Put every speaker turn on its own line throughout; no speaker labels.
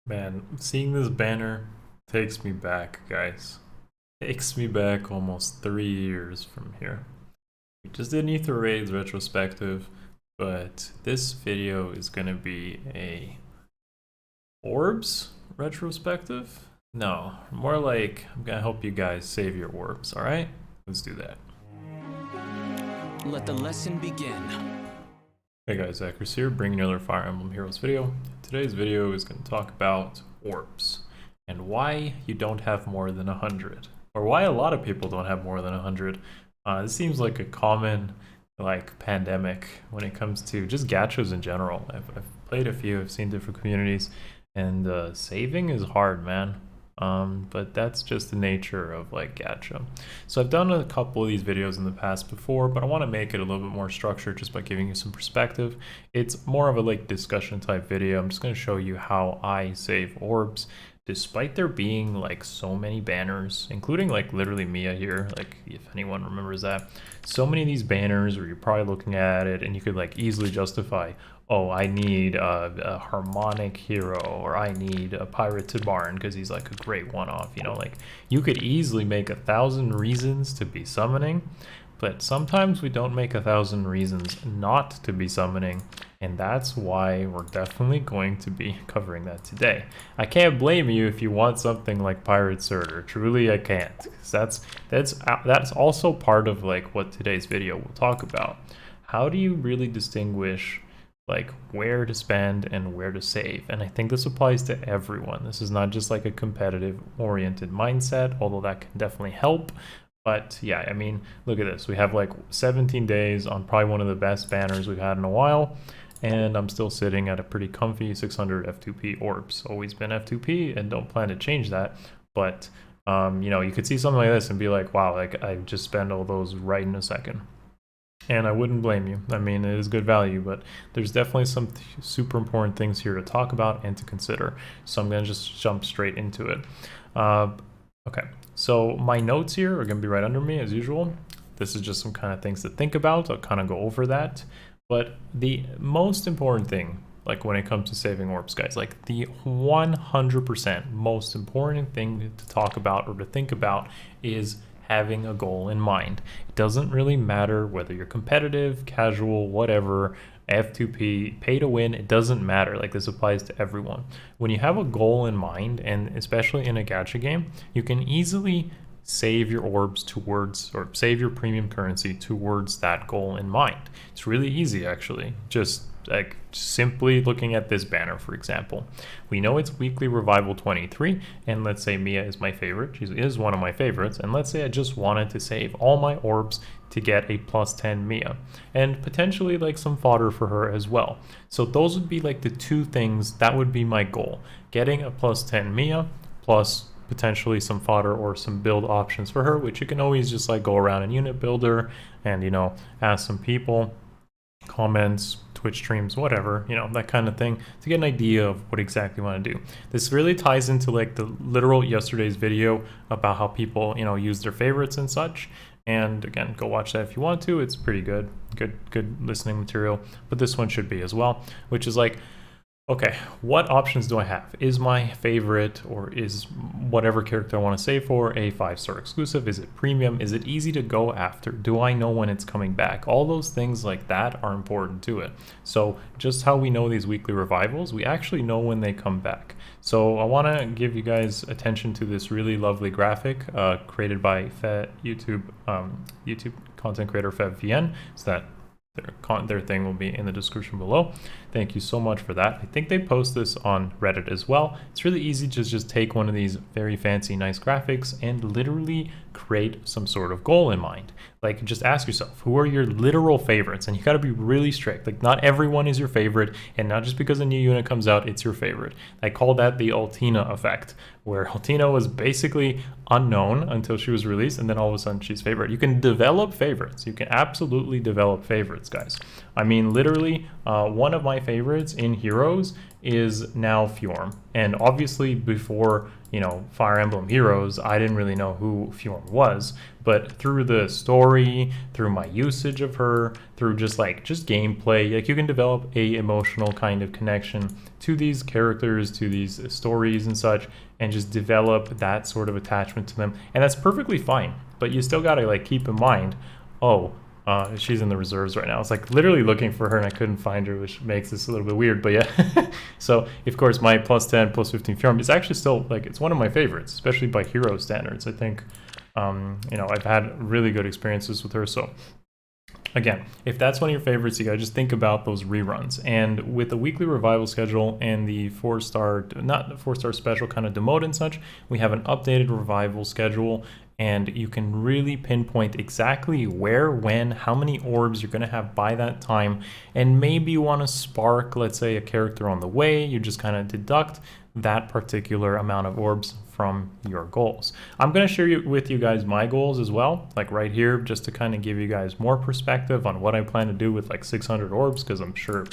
Man, seeing this banner takes me back, guys. Takes me back almost 3 years from here. We just did an Ether Raids retrospective, but this video is gonna be a Orbs retrospective? No, more like I'm gonna help you guys save your orbs, alright? Let's do that.
Let the lesson begin.
Hey guys, Akariss here, bringing another Fire Emblem Heroes video. Today's video is going to talk about orbs and why you don't have more than 100, or why a lot of people don't have more than 100. This seems like a common pandemic when it comes to just gachas in general. I've played a few, I've seen different communities, and saving is hard, man. But that's just the nature of gacha. So I've done a couple of these videos in the past before, but I want to make it a little bit more structured just by giving you some perspective. It's more of a discussion type video. I'm just going to show you how I save orbs, despite there being so many banners, including literally Mia here, if anyone remembers that. So many of these banners where you're probably looking at it and you could easily justify, oh, I need a harmonic hero, or I need a pirated barn because he's a great one-off, you could easily make 1,000 reasons to be summoning, but sometimes we don't make 1,000 reasons not to be summoning, and that's why we're definitely going to be covering that today. I can't blame you if you want something like Pirate Surtur. Truly, I can't. 'Cause that's also part of what today's video will talk about. How do you really distinguish where to spend and where to save? And I think this applies to everyone. This is not just a competitive oriented mindset, although that can definitely help. But yeah, I mean, look at this. We have 17 days on probably one of the best banners we've had in a while, and I'm still sitting at a pretty comfy 600 F2P orbs. Always been F2P and don't plan to change that. But you could see something like this and be like, wow, I just spend all those right in a second. And I wouldn't blame you. I mean, it is good value, but there's definitely some super important things here to talk about and to consider. So I'm going to just jump straight into it. Okay, so my notes here are going to be right under me as usual. This is just some kind of things to think about. I'll kind of go over that. But the most important thing, when it comes to saving orbs, guys, the 100% most important thing to talk about or to think about is having a goal in mind. It doesn't really matter whether you're competitive, casual, whatever, F2P, pay to win, it doesn't matter. This applies to everyone. When you have a goal in mind, and especially in a gacha game, you can easily save your orbs towards, or save your premium currency towards that goal in mind. It's really easy, actually. Just simply looking at this banner, for example. We know it's weekly revival 23, and let's say Mia is my favorite. She is one of my favorites, and let's say I just wanted to save all my orbs to get a plus 10 Mia, and potentially some fodder for her as well. So those would be the two things that would be my goal: getting a plus 10 Mia plus potentially some fodder or some build options for her, which you can always just go around in unit builder and ask some people, comments, Twitch streams, whatever, that kind of thing, to get an idea of what exactly you want to do. This really ties into the literal yesterday's video about how people use their favorites and such. And again, go watch that if you want to. It's pretty good listening material, but this one should be as well, which is okay, what options do I have? Is my favorite, or is whatever character I want to save for, a 5-star exclusive? Is it premium? Is it easy to go after? Do I know when it's coming back? All those things like that are important to it. So just how we know these weekly revivals, we actually know when they come back. So I want to give you guys attention to this really lovely graphic created by YouTube content creator FEH, so that their thing will be in the description below. Thank you so much for that. I think they post this on Reddit as well. It's really easy to just take one of these very fancy, nice graphics and literally create some sort of goal in mind. Just ask yourself, who are your literal favorites? And you got to be really strict. Not everyone is your favorite, and not just because a new unit comes out, it's your favorite. I call that the Altina effect, where Altina was basically unknown until she was released, and then all of a sudden she's favorite. You can develop favorites. You can absolutely develop favorites, guys. I mean, literally, one of my my favorites in Heroes is now Fjorm. And obviously before, you know, Fire Emblem Heroes, I didn't really know who Fjorm was, but through the story, through my usage of her, through just gameplay, like you can develop a emotional kind of connection to these characters, to these stories and such, and just develop that sort of attachment to them. And that's perfectly fine, but you still gotta like keep in mind, oh, she's in the reserves right now. It's like literally looking for her and I couldn't find her, which makes this a little bit weird, but yeah. So of course my plus 10, plus 15 Fjorm is actually still like, it's one of my favorites, especially by hero standards. I think, you know, I've had really good experiences with her. So again, if that's one of your favorites, you gotta just think about those reruns. And with the weekly revival schedule and the 4-star, not the 4-star special kind of demote and such, we have an updated revival schedule, and you can really pinpoint exactly where, when, how many orbs you're gonna have by that time. And maybe you wanna spark, let's say, a character on the way. You just kind of deduct that particular amount of orbs from your goals. I'm going to share with you guys my goals as well, like right here, just to kind of give you guys more perspective on what I plan to do with like 600 orbs, because I'm sure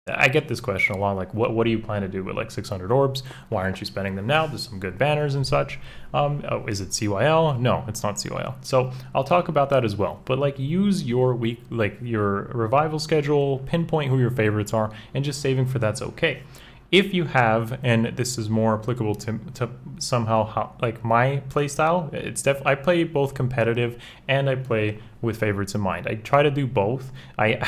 I get this question a lot, like what do you plan to do with like 600 orbs? Why aren't you spending them now? There's some good banners and such. Oh, is it CYL? No, it's not CYL. So I'll talk about that as well. But like use your week, like your revival schedule, pinpoint who your favorites are, and just saving for that's okay. If you have, and this is more applicable to somehow how, like my play style, I play both competitive and I play with favorites in mind. I try to do both. I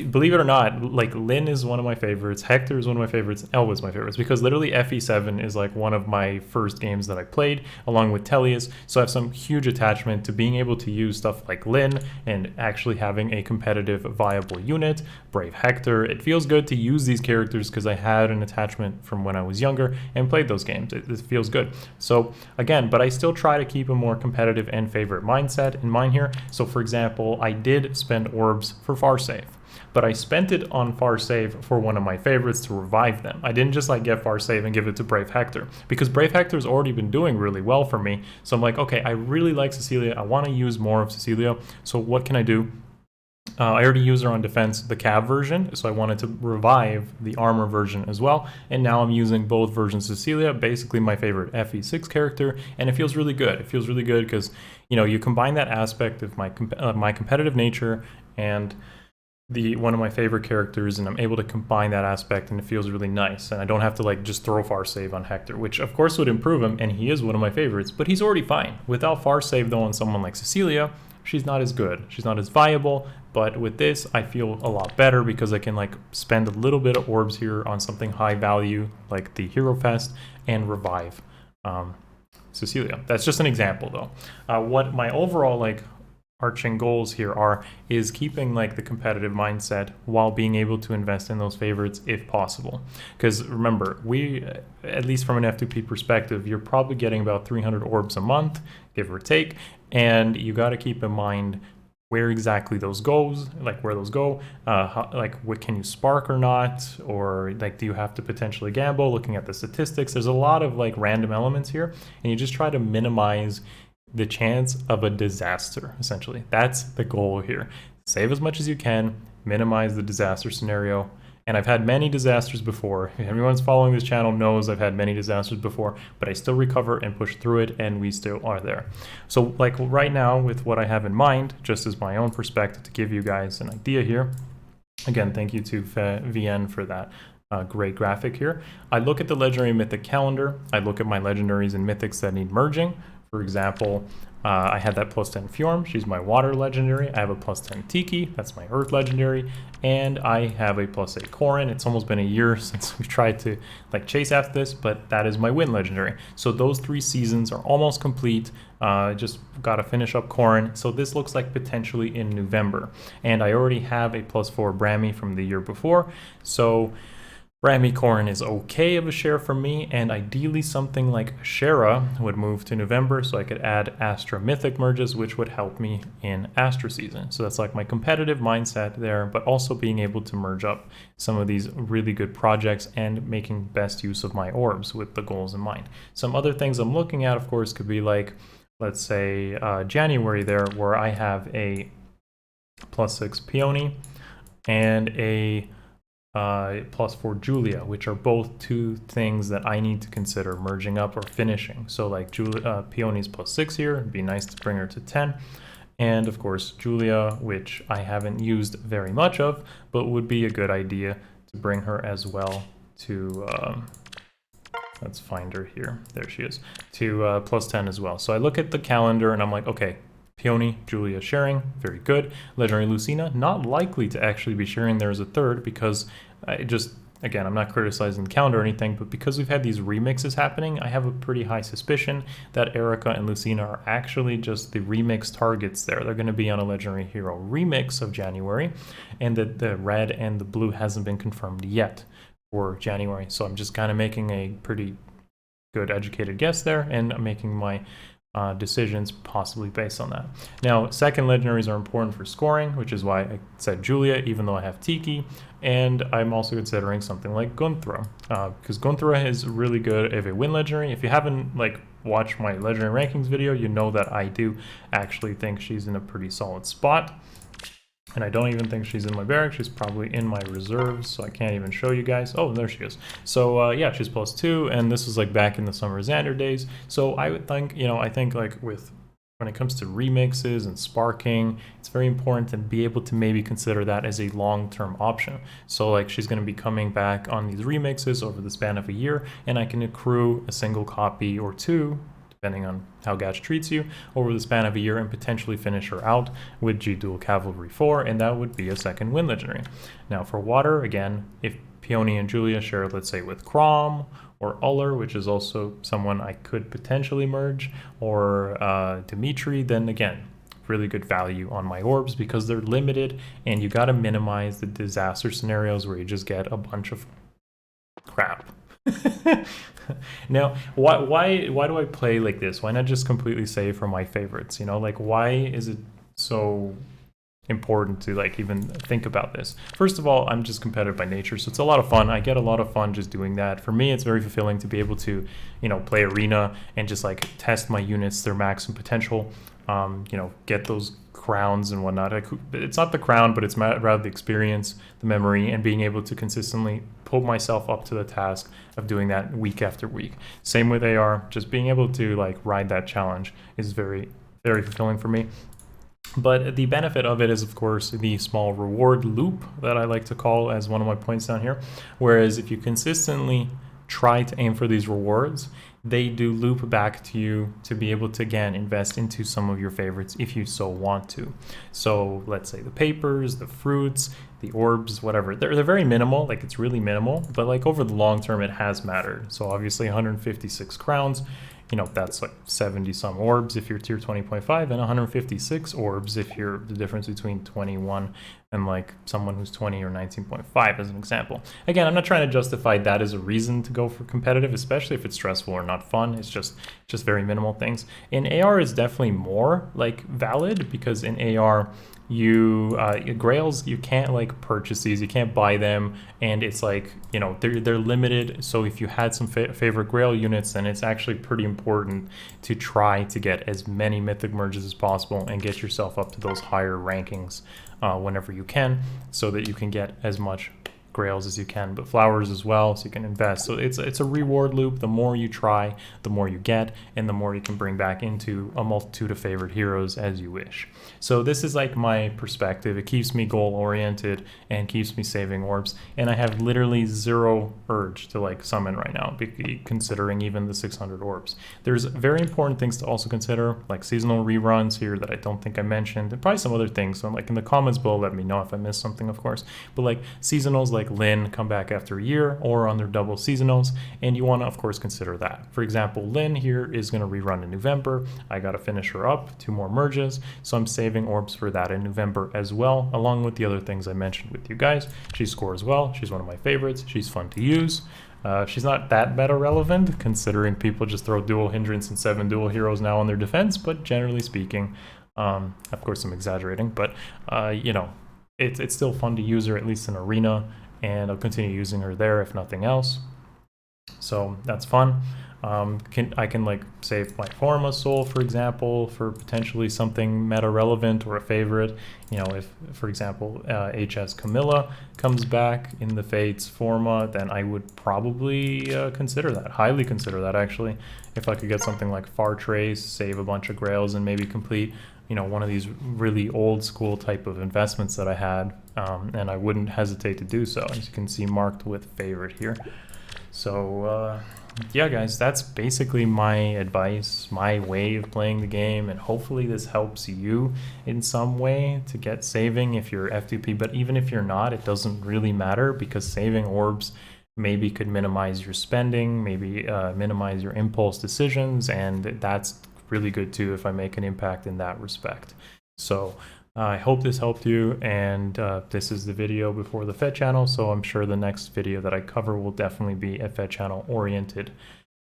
believe it or not, like Lyn is one of my favorites, Hector is one of my favorites, Elva is my favorites, because literally FE7 is like one of my first games that I played along with Tellius. So I have some huge attachment to being able to use stuff like Lyn and actually having a competitive viable unit, Brave Hector. It feels good to use these characters because I had an attachment from when I was younger and played those games. It feels good. So again, but I still try to keep a more competitive and favorite mindset in mind here. So for example, I did spend orbs for Farsave, but I spent it on Farsave for one of my favorites to revive them. I didn't just like get Farsave and give it to Brave Hector, because Brave Hector's already been doing really well for me. So I'm like, okay, I really like Cecilia. I want to use more of Cecilia. So what can I do? I already use her on defense, the Cav version, so I wanted to revive the armor version as well. And now I'm using both versions of Cecilia, basically my favorite FE6 character, and it feels really good. It feels really good because, you know, you combine that aspect of my competitive nature and one of my favorite characters, and I'm able to combine that aspect, and it feels really nice. And I don't have to like just throw Farsave on Hector, which of course would improve him, and he is one of my favorites, but he's already fine. Without Farsave though on someone like Cecilia, she's not as good. She's not as viable, but with this, I feel a lot better because I can like spend a little bit of orbs here on something high value like the Hero Fest and revive Cecilia. That's just an example though. What my overall like arching goals here is keeping like the competitive mindset while being able to invest in those favorites if possible. Because remember, we, at least from an F2P perspective, you're probably getting about 300 orbs a month, give or take, and you got to keep in mind where exactly those goes, like where those go, like what can you spark or not, or like do you have to potentially gamble, looking at the statistics. There's a lot of like random elements here, and you just try to minimize the chance of a disaster. Essentially, that's the goal here. Save as much as you can, minimize the disaster scenario. And I've had many disasters before. Everyone's following this channel knows I've had many disasters before, but I still recover and push through it, and we still are there. So like right now with what I have in mind, just as my own perspective to give you guys an idea here. Again, thank you to VN for that great graphic here. I look at the legendary mythic calendar. I look at my legendaries and mythics that need merging. For example, I had that plus 10 Fjorm, she's my water legendary. I have a plus 10 Tiki, that's my earth legendary. And I have a plus 8 Corrin. It's almost been a year since we've tried to like chase after this, but that is my wind legendary. So those 3 seasons are almost complete. Just got to finish up Corrin. So this looks like potentially in November. And I already have a plus 4 Brammy from the year before. So Brammy Corrin is okay of a share for me, and ideally something like Shara would move to November so I could add Astra Mythic merges, which would help me in Astra season. So that's like my competitive mindset there, but also being able to merge up some of these really good projects and making best use of my orbs with the goals in mind. Some other things I'm looking at, of course, could be like, let's say January there, where I have a plus 6 Peony and a plus for Julia, which are both two things that I need to consider merging up or finishing. So like Peony's plus 6 here, it'd be nice to bring her to 10. And of course Julia, which I haven't used very much of, but would be a good idea to bring her as well to, let's find her here, there she is, to plus 10 as well. So I look at the calendar and I'm like, okay, Peony, Julia sharing, very good. Legendary Lucina, not likely to actually be sharing there as a third because I just, again, I'm not criticizing the calendar or anything, but because we've had these remixes happening, I have a pretty high suspicion that Erica and Lucina are actually just the remix targets there. They're going to be on a Legendary Hero remix of January, and that the red and the blue hasn't been confirmed yet for January. So I'm just kind of making a pretty good educated guess there, and I'm making my decisions possibly based on that. Now, second legendaries are important for scoring, which is why I said Julia, even though I have Tiki, and I'm also considering something like Gunthra, because Gunthra is really good if a win legendary. If you haven't like watched my legendary rankings video, you know that I do actually think she's in a pretty solid spot. And I don't even think she's in my barrack. She's probably in my reserves, so I can't even show you guys. Oh, there she is. So yeah, she's plus 2, and this is like back in the Summer Xander days. So I would think, you know, I think like when it comes to remixes and sparking, it's very important to be able to maybe consider that as a long-term option. So like she's going to be coming back on these remixes over the span of a year, and I can accrue a single copy or two, depending on how Gacha treats you, over the span of a year and potentially finish her out with G Dual Cavalry 4, and that would be a second win legendary. Now for water, again, if Peony and Julia share, let's say, with Crom or Uller, which is also someone I could potentially merge, or Dimitri, then again, really good value on my orbs because they're limited, and you got to minimize the disaster scenarios where you just get a bunch of crap. Now, why do I play like this? Why not just completely save for my favorites? You know, like, why is it so important to like even think about this? First of all, I'm just competitive by nature, so it's a lot of fun. I get a lot of fun just doing that. For me, it's very fulfilling to be able to, you know, play arena and just like test my units, their maximum potential. You know, get those crowns and whatnot. It's not the crown, but it's rather the experience, the memory, and being able to consistently pull myself up to the task of doing that week after week. Same with AR, just being able to like ride that challenge is very, very fulfilling for me. But the benefit of it is, of course, the small reward loop that I like to call as one of my points down here. Whereas if you consistently try to aim for these rewards, they do loop back to you to be able to, again, invest into some of your favorites if you so want to. So let's say the papers, the fruits, the orbs, whatever. They're very minimal, like it's really minimal, but like over the long term, it has mattered. So obviously 156 crowns, you know, that's like 70 some orbs if you're tier 20.5, and 156 orbs if you're the difference between 21 and like someone who's 20 or 19.5 as an example. Again, I'm not trying to justify that as a reason to go for competitive, especially if it's stressful or not fun. It's just very minimal things. In AR is definitely more like valid, because in AR grails, you can't like purchase these, you can't buy them, and it's like, you know, they're limited. So if you had some favorite grail units, then it's actually pretty important to try to get as many mythic merges as possible and get yourself up to those higher rankings whenever you can, so that you can get as much grails as you can, but flowers as well, so you can invest. So it's a reward loop. The more you try, the more you get, and the more you can bring back into a multitude of favorite heroes as you wish. So this is like my perspective. It keeps me goal oriented and keeps me saving orbs, and I have literally zero urge to like summon right now, considering even the 600 orbs. There's very important things to also consider, like seasonal reruns here that I don't think I mentioned, and probably some other things. So like in the comments below, let me know if I missed something, of course. But like seasonals like Lynn come back after a year, or on their double seasonals, and you want to of course consider that. For example, Lynn here is going to rerun in November. I got to finish her up, 2 more merges, so I'm saving orbs for that in November as well, along with the other things I mentioned with you guys. She scores well, she's one of my favorites, she's fun to use. She's not that meta relevant, considering people just throw dual hindrance and 7 dual heroes now on their defense, but generally speaking, of course I'm exaggerating, but you know, it's still fun to use her, at least in arena, and I'll continue using her there if nothing else. So that's fun. I can like save my Forma soul, for example, for potentially something meta relevant or a favorite. You know, if, for example, HS Camilla comes back in the Fates Forma, then I would probably consider that, highly consider that actually. If I could get something like Far Trace, save a bunch of grails, and maybe complete, you know, one of these really old school type of investments that I had, and I wouldn't hesitate to do so, as you can see marked with favorite here. So yeah guys, that's basically my advice, my way of playing the game, and hopefully this helps you in some way to get saving if you're FTP. But even if you're not, it doesn't really matter, because saving orbs maybe could minimize your spending, maybe minimize your impulse decisions, and that's really good too if I make an impact in that respect. So I hope this helped you, and this is the video before the FEH channel, so I'm sure the next video that I cover will definitely be a FEH channel oriented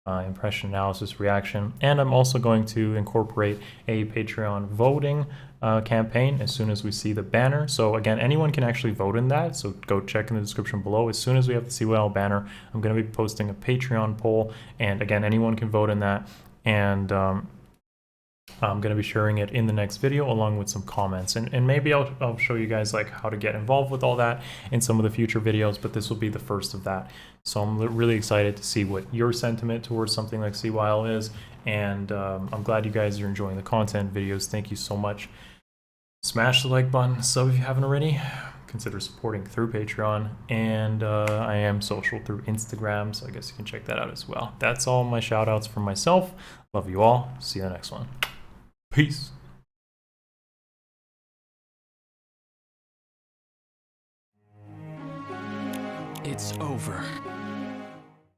impression analysis reaction. And I'm also going to incorporate a Patreon voting campaign as soon as we see the banner. So again, anyone can actually vote in that, so go check in the description below. As soon as we have the CYL banner, I'm going to be posting a Patreon poll, and again, anyone can vote in that, and I'm going to be sharing it in the next video along with some comments, and maybe I'll show you guys like how to get involved with all that in some of the future videos, but this will be the first of that. So I'm really excited to see what your sentiment towards something like CYL is, and I'm glad you guys are enjoying the content videos. Thank you so much. Smash the like button, sub if you haven't already, consider supporting through Patreon, and I am social through Instagram, so I guess you can check that out as well. That's all my shout outs from myself. Love you all. See you in the next one. Peace.
It's over.